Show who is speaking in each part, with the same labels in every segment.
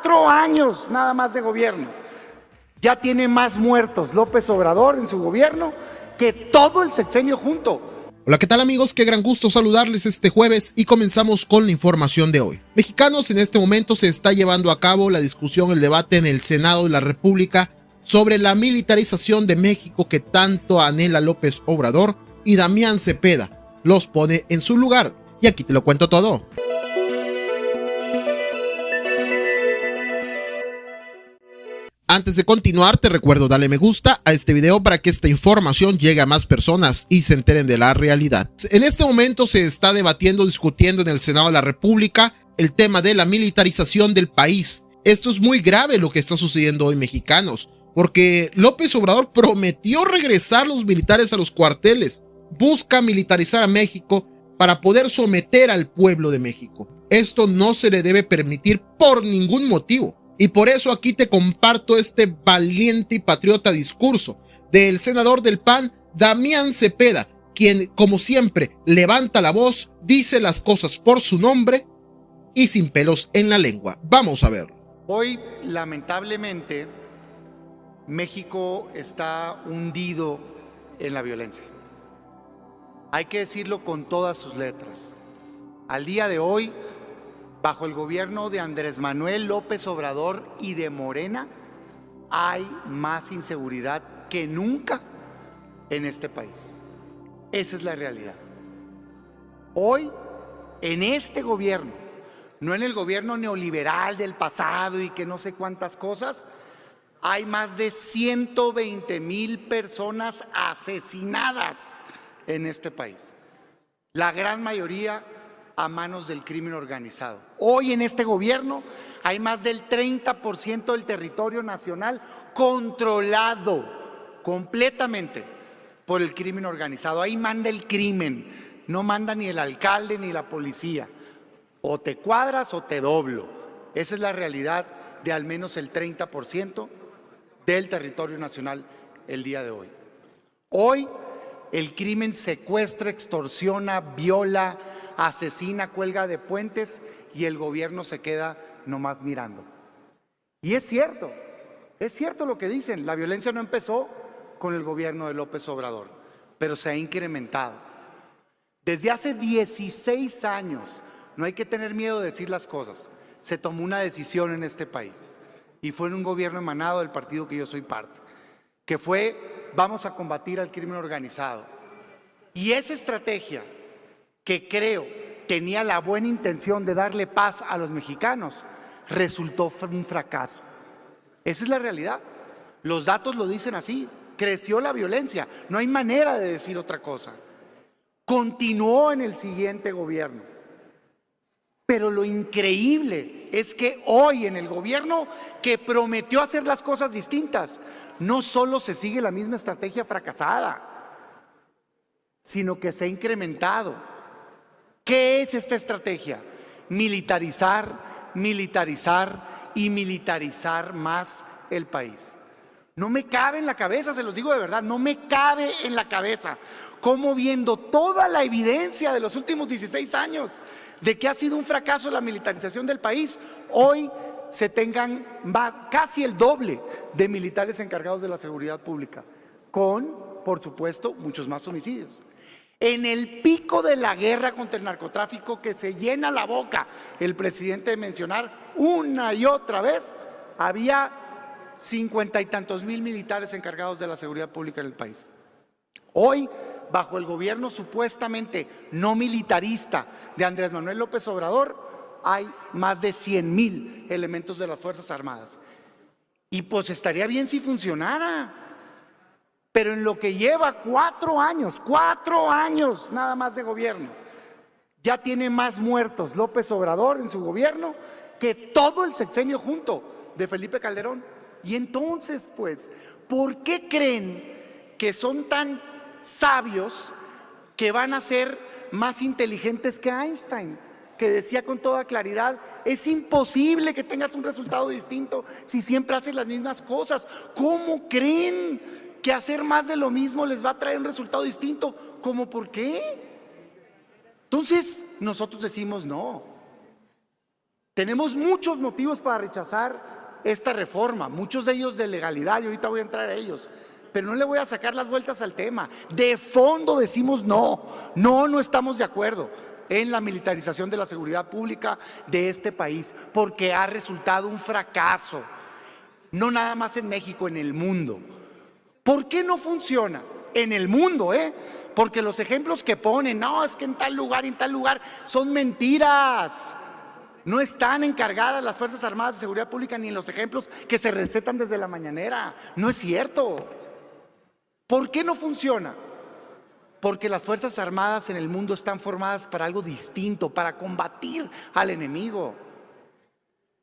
Speaker 1: 4 años nada más de gobierno. Ya tiene más muertos López Obrador en su gobierno que todo el sexenio junto.
Speaker 2: Hola, ¿qué tal amigos? Qué gran gusto saludarles este jueves y comenzamos con la información de hoy. Mexicanos, en este momento se está llevando a cabo la discusión, el debate en el Senado de la República sobre la militarización de México que tanto anhela López Obrador, y Damián Cepeda los pone en su lugar. Y aquí te lo cuento todo. Antes de continuar, te recuerdo darle me gusta a este video para que esta información llegue a más personas y se enteren de la realidad. En este momento se está debatiendo, discutiendo en el Senado de la República el tema de la militarización del país. Esto es muy grave lo que está sucediendo hoy, mexicanos, porque López Obrador prometió regresar los militares a los cuarteles. Busca militarizar a México para poder someter al pueblo de México. Esto no se le debe permitir por ningún motivo. Y por eso aquí te comparto este valiente y patriota discurso del senador del PAN, Damián Cepeda, quien, como siempre, levanta la voz, dice las cosas por su nombre y sin pelos en la lengua. Vamos a verlo.
Speaker 1: Hoy, lamentablemente, México está hundido en la violencia. Hay que decirlo con todas sus letras. Al día de hoy, bajo el gobierno de Andrés Manuel López Obrador y de Morena, hay más inseguridad que nunca en este país. Esa es la realidad. Hoy, en este gobierno, no en el gobierno neoliberal del pasado y que no sé cuántas cosas, hay más de 120,000 personas asesinadas en este país. La gran mayoría a manos del crimen organizado. Hoy en este gobierno hay más del 30% del territorio nacional controlado completamente por el crimen organizado. Ahí manda el crimen, no manda ni el alcalde ni la policía. O te cuadras o te doblo. Esa es la realidad de al menos el 30% del territorio nacional el día de hoy. Hoy el crimen secuestra, extorsiona, viola, asesina, cuelga de puentes y el gobierno se queda nomás mirando. Y es cierto lo que dicen, la violencia no empezó con el gobierno de López Obrador, pero se ha incrementado. Desde hace 16 años, no hay que tener miedo de decir las cosas, se tomó una decisión en este país y fue en un gobierno emanado del partido que yo soy parte, que fue: vamos a combatir al crimen organizado. Y esa estrategia, que creo tenía la buena intención de darle paz a los mexicanos, resultó un fracaso. Esa es la realidad. Los datos lo dicen así. Creció la violencia. No hay manera de decir otra cosa. Continuó en el siguiente gobierno. Pero lo increíble es que hoy en el gobierno que prometió hacer las cosas distintas, no solo se sigue la misma estrategia fracasada, sino que se ha incrementado. ¿Qué es esta estrategia? Militarizar, militarizar y militarizar más el país. No me cabe en la cabeza, se los digo de verdad, no me cabe en la cabeza cómo, viendo toda la evidencia de los últimos 16 años de que ha sido un fracaso la militarización del país, hoy se tengan casi el doble de militares encargados de la seguridad pública, con, por supuesto, muchos más homicidios. En el pico de la guerra contra el narcotráfico, que se llena la boca el presidente de mencionar una y otra vez, había 50 y tantos mil militares encargados de la seguridad pública en el país. Hoy, bajo el gobierno supuestamente no militarista de Andrés Manuel López Obrador, hay más de 100,000 elementos de las Fuerzas Armadas. Y pues estaría bien si funcionara. Pero en lo que lleva 4 años nada más de gobierno, ya tiene más muertos López Obrador en su gobierno que todo el sexenio junto de Felipe Calderón. Y entonces, pues, ¿por qué creen que son tan sabios que van a ser más inteligentes que Einstein, que decía con toda claridad: es imposible que tengas un resultado distinto si siempre haces las mismas cosas? ¿Cómo creen que hacer más de lo mismo les va a traer un resultado distinto? ¿Cómo por qué? Entonces nosotros decimos: no, Tenemos muchos motivos para rechazar esta reforma, muchos de ellos de legalidad, y ahorita voy a entrar a ellos, pero no le voy a sacar las vueltas al tema. De fondo decimos no estamos de acuerdo en la militarización de la seguridad pública de este país, porque ha resultado un fracaso, no nada más en México, en el mundo. ¿Por qué no funciona? En el mundo, porque los ejemplos que ponen, no, es que en tal lugar, son mentiras. No están encargadas las Fuerzas Armadas de Seguridad Pública ni en los ejemplos que se recetan desde la mañanera. No es cierto. ¿Por qué no funciona? Porque las Fuerzas Armadas en el mundo están formadas para algo distinto, para combatir al enemigo.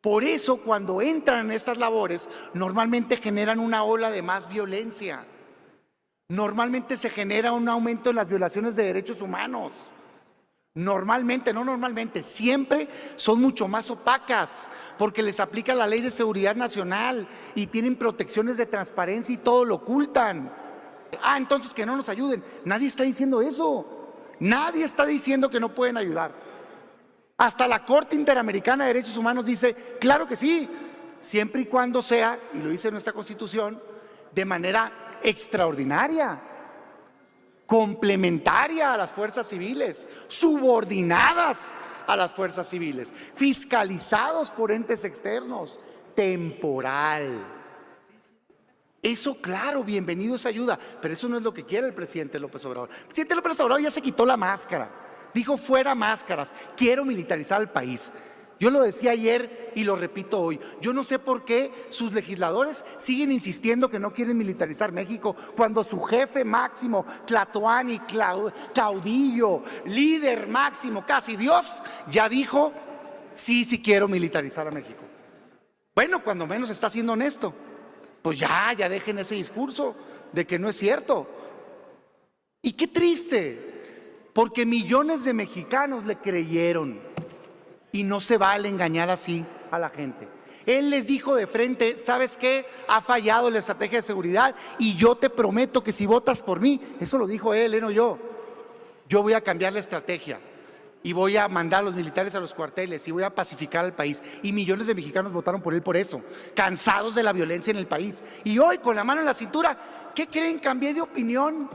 Speaker 1: Por eso, cuando entran en estas labores, normalmente generan una ola de más violencia. Normalmente se genera un aumento en las violaciones de derechos humanos. Siempre son mucho más opacas, porque les aplica la Ley de Seguridad Nacional y tienen protecciones de transparencia y todo lo ocultan. Entonces que no nos ayuden. Nadie está diciendo eso. Nadie está diciendo que no pueden ayudar. Hasta la Corte Interamericana de Derechos Humanos dice, claro que sí, siempre y cuando sea, y lo dice nuestra Constitución, de manera extraordinaria, complementaria a las fuerzas civiles, subordinadas a las fuerzas civiles, fiscalizados por entes externos, temporal. Eso, claro, bienvenido esa ayuda, pero eso no es lo que quiere el presidente López Obrador. El presidente López Obrador ya se quitó la máscara, dijo fuera máscaras, quiero militarizar al país. Yo lo decía ayer y lo repito hoy. Yo no sé por qué sus legisladores siguen insistiendo que no quieren militarizar México, cuando su jefe máximo, Tlatoani, caudillo, líder máximo, casi Dios, ya dijo, sí quiero militarizar a México. Bueno, cuando menos está siendo honesto. Pues ya dejen ese discurso de que no es cierto. Y qué triste, porque millones de mexicanos le creyeron. Y no se vale engañar así a la gente. Él les dijo de frente, ¿sabes qué? Ha fallado la estrategia de seguridad y yo te prometo que si votas por mí, eso lo dijo él, no yo voy a cambiar la estrategia y voy a mandar a los militares a los cuarteles y voy a pacificar al país. Y millones de mexicanos votaron por él por eso, cansados de la violencia en el país. Y hoy, con la mano en la cintura, ¿qué creen? Cambié de opinión.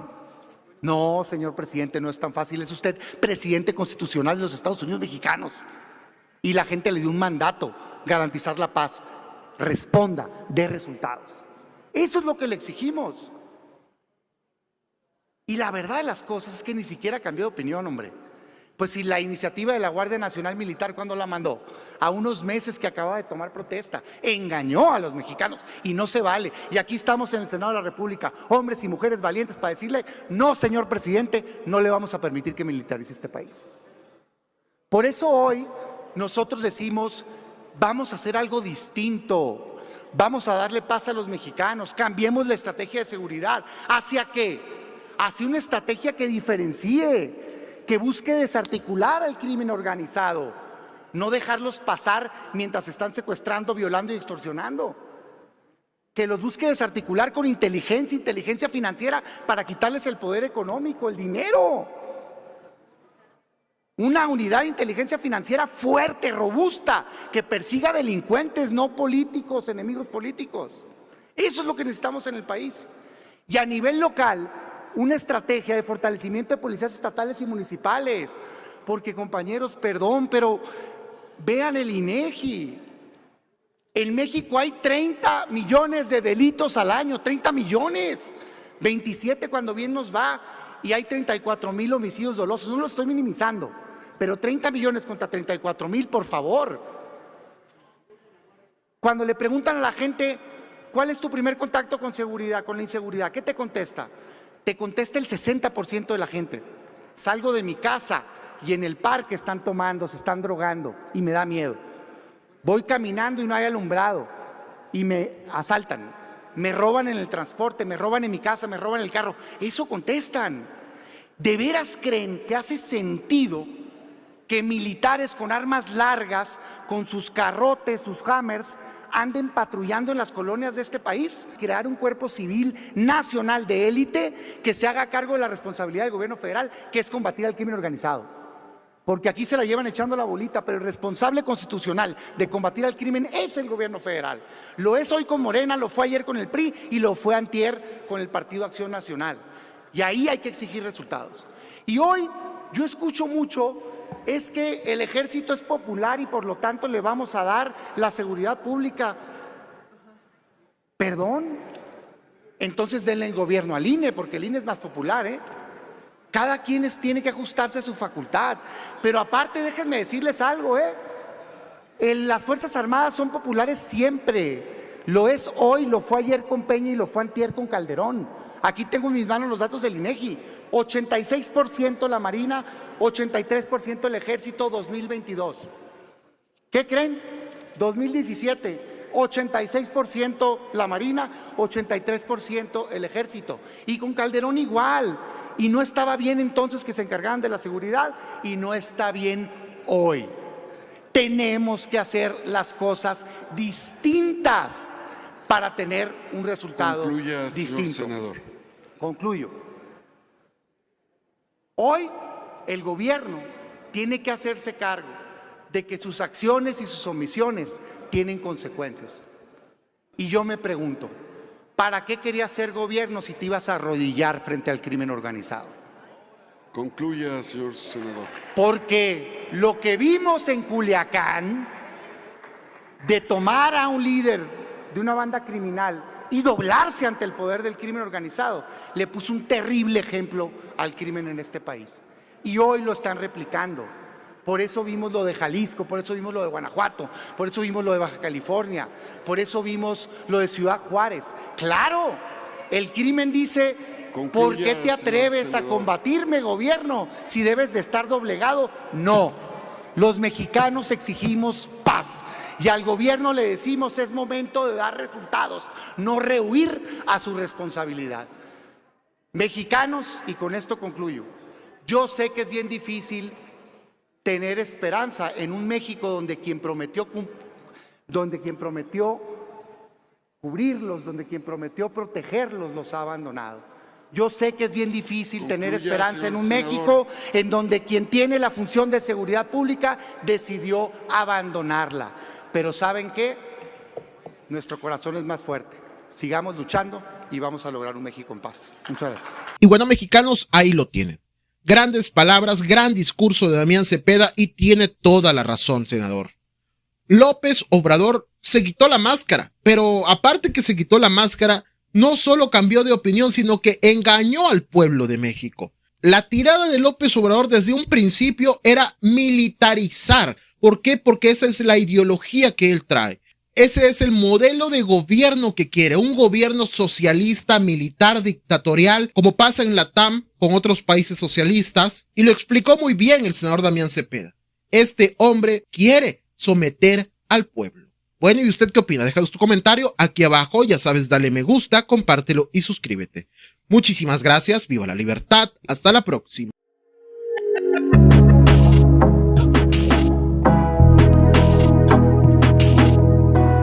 Speaker 1: No, señor presidente, no es tan fácil. Es usted presidente constitucional de los Estados Unidos mexicanos. Y la gente le dio un mandato, garantizar la paz. Responda, dé resultados. Eso es lo que le exigimos. Y la verdad de las cosas es que ni siquiera cambió de opinión, hombre. Pues si la iniciativa de la Guardia Nacional Militar, ¿cuándo la mandó? A unos meses que acababa de tomar protesta. Engañó a los mexicanos y no se vale. Y aquí estamos en el Senado de la República, hombres y mujeres valientes, para decirle, no, señor presidente, no le vamos a permitir que militarice este país. Por eso hoy nosotros decimos, vamos a hacer algo distinto, vamos a darle paz a los mexicanos, cambiemos la estrategia de seguridad. ¿Hacia qué? Hacia una estrategia que diferencie, que busque desarticular al crimen organizado, no dejarlos pasar mientras están secuestrando, violando y extorsionando. Que los busque desarticular con inteligencia financiera para quitarles el poder económico, el dinero. Una unidad de inteligencia financiera fuerte, robusta, que persiga delincuentes, no políticos, enemigos políticos. Eso es lo que necesitamos en el país. Y a nivel local, una estrategia de fortalecimiento de policías estatales y municipales. Porque, compañeros, perdón, pero vean el INEGI. En México hay 30 millones de delitos al año, 30 millones, 27 cuando bien nos va, y hay 34,000 homicidios dolosos. No lo estoy minimizando, pero 30 millones contra 34,000, por favor. Cuando le preguntan a la gente, ¿cuál es tu primer contacto con seguridad, con la inseguridad? ¿Qué te contesta? Te contesta el 60% de la gente. Salgo de mi casa y en el parque están tomando, se están drogando y me da miedo. Voy caminando y no hay alumbrado y me asaltan, me roban en el transporte, me roban en mi casa, me roban en el carro. Eso contestan. ¿De veras creen que hace sentido que militares con armas largas, con sus carrotes, sus hammers, anden patrullando en las colonias de este país? Crear un cuerpo civil nacional de élite que se haga cargo de la responsabilidad del gobierno federal, que es combatir al crimen organizado. porque aquí se la llevan echando la bolita, pero el responsable constitucional de combatir al crimen es el gobierno federal. Lo es hoy con Morena, lo fue ayer con el PRI y lo fue antier con el Partido Acción Nacional. Y ahí hay que exigir resultados. Y hoy yo escucho mucho, es que el ejército es popular y por lo tanto le vamos a dar la seguridad pública. ¿Perdón? Entonces denle el gobierno al INE, porque el INE es más popular, ¿eh? Cada quien tiene que ajustarse a su facultad. Pero aparte, déjenme decirles algo, las Fuerzas Armadas son populares siempre. Lo es hoy, lo fue ayer con Peña y lo fue antier con Calderón. Aquí tengo en mis manos los datos del INEGI. 86% la Marina, 83% el Ejército, 2022. ¿Qué creen? 2017, 86% la Marina, 83% el Ejército. Y con Calderón igual. Y no estaba bien entonces que se encargaran de la seguridad y no está bien hoy. Tenemos que hacer las cosas distintas para tener un resultado distinto.
Speaker 3: Señor senador.
Speaker 1: Concluyo. Hoy el gobierno tiene que hacerse cargo de que sus acciones y sus omisiones tienen consecuencias. Y yo me pregunto, ¿para qué querías ser gobierno si te ibas a arrodillar frente al crimen organizado?
Speaker 3: Concluya, señor senador.
Speaker 1: Porque lo que vimos en Culiacán, de tomar a un líder de una banda criminal y doblarse ante el poder del crimen organizado, le puso un terrible ejemplo al crimen en este país. Y hoy lo están replicando. Por eso vimos lo de Jalisco, por eso vimos lo de Guanajuato, por eso vimos lo de Baja California, por eso vimos lo de Ciudad Juárez. Claro, el crimen dice, ¿por qué te atreves a combatirme, gobierno, si debes de estar doblegado? No, los mexicanos exigimos paz y al gobierno le decimos es momento de dar resultados, no rehuir a su responsabilidad. Mexicanos, y con esto concluyo, yo sé que es bien difícil tener esperanza en un México donde quien prometió cubrirlos, donde quien prometió protegerlos los ha abandonado. Yo sé que es bien difícil tener esperanza en un México en donde quien tiene la función de seguridad pública decidió abandonarla. Pero ¿saben qué? Nuestro corazón es más fuerte. Sigamos luchando y vamos a lograr un México en paz. Muchas gracias.
Speaker 2: Y bueno, mexicanos, ahí lo tienen. Grandes palabras, gran discurso de Damián Cepeda y tiene toda la razón, senador. López Obrador se quitó la máscara, pero aparte que se quitó la máscara, no solo cambió de opinión, sino que engañó al pueblo de México. La tirada de López Obrador desde un principio era militarizar. ¿Por qué? Porque esa es la ideología que él trae. Ese es el modelo de gobierno que quiere, un gobierno socialista, militar, dictatorial, como pasa en la TAM con otros países socialistas, y lo explicó muy bien el senador Damián Cepeda. Este hombre quiere someter al pueblo. Bueno, ¿y usted qué opina? Déjanos tu comentario aquí abajo, ya sabes, dale me gusta, compártelo y suscríbete. Muchísimas gracias, viva la libertad, hasta la próxima.